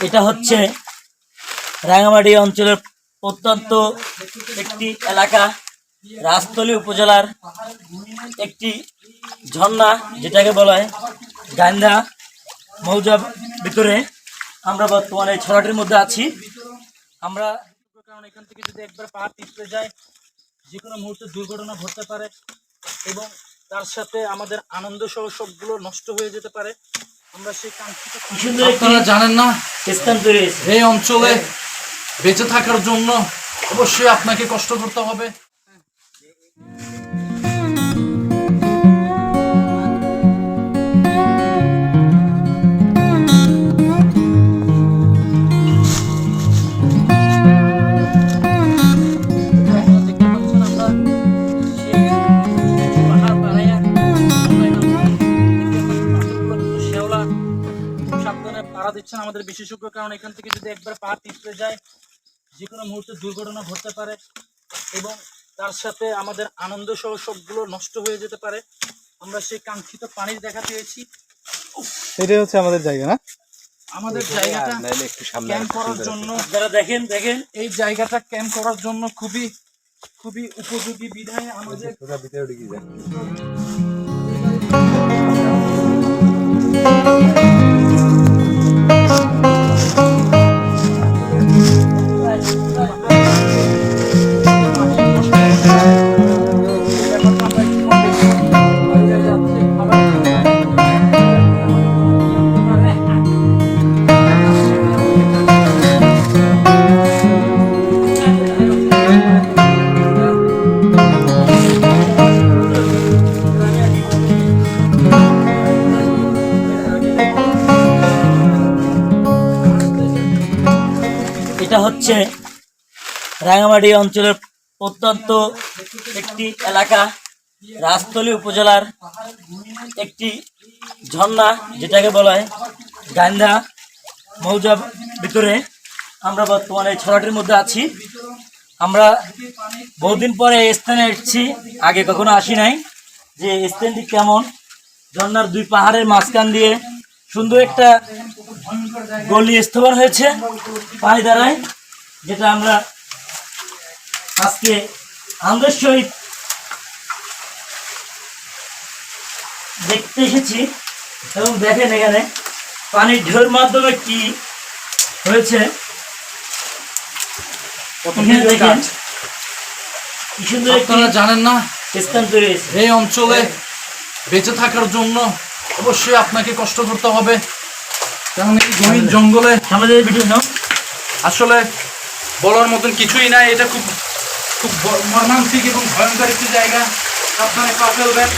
এটা হচ্ছে রাঙামাটি অঞ্চলের প্রত্যন্ত একটি এলাকা, রাজতলী উপজেলার একটি ঝর্ণা, যেটাকে বলা হয় গাইন্ধা মৌজার ভিতরে। আমরা বর্তমানে ছড়াটির মধ্যে আছি। আমরা কারণ এখান থেকে যদি একবার পা পিছলে যায়, যে কোনো মুহূর্তে দুর্ঘটনা ঘটতে পারে এবং তার সাথে আমাদের আনন্দ সহ সবগুলো নষ্ট হয়ে যেতে পারে। আমরা সেই কাঙ্ক্ষিত আপনারা জানেন না, স্থান তৈরি হয়েছে এই অঞ্চলে বেঁচে থাকার জন্য অবশ্যই আপনাকে কষ্ট করতে হবে। দিচ্ছেন আমাদের বিশেষজ্ঞ, কারণ এখান থেকে যদি একবার পা পিছলে যায়, যে কোনো মুহূর্তে দুর্ঘটনা ঘটতে পারে এবং তার সাথে আমাদের আনন্দ সহ সবগুলো নষ্ট হয়ে যেতে পারে। আমরা সেই কাঙ্ক্ষিত পানির দেখা পেয়েছি। এটাই হচ্ছে আমাদের জায়গা, না আমাদের জায়গাটা ক্যাম্প করার জন্য, যারা দেখেন এই জায়গাটা ক্যাম্প করার জন্য খুবই খুবই উপযোগী বিধায় আমাদের এটা হচ্ছে রাঙামাটি অঞ্চলের প্রত্যন্ত একটি এলাকা, রাজতলী উপজেলার একটি ঝর্ণা, যেটাকে বলা হয় গাইন্ধা মৌজার ভিতরে। আমরা বর্তমানে ছড়াটির মধ্যে আছি। আমরা বহুদিন পরে এই স্থানে এসেছি, আগে কখনো আসি নাই। যে স্থানটি কেমন, ঝর্ণার দুই পাহাড়ের মাঝখান দিয়ে সুন্দর একটা গলি স্থাপন হয়েছে পানি দ্বারায়, যেটা আমরা আজকে আনন্দের সহিত দেখতে এসেছি। এবং দেখেন এখানে পানির ঢেউর মাধ্যমে কি হয়েছে। আপনারা জানেন না, স্থান তৈরি হয়েছে এই অঞ্চলে বেঁচে থাকার জন্য অবশ্যই আপনাকে কষ্ট করতে হবে। কারণ এই গহীন জঙ্গলে আমাদের বিভিন্ন আসলে বলার মতন কিছুই নাই। এটা খুব খুব মর্মান্তিক এবং ভয়ঙ্কর একটি জায়গা। আপনারা পা ফেলবেন।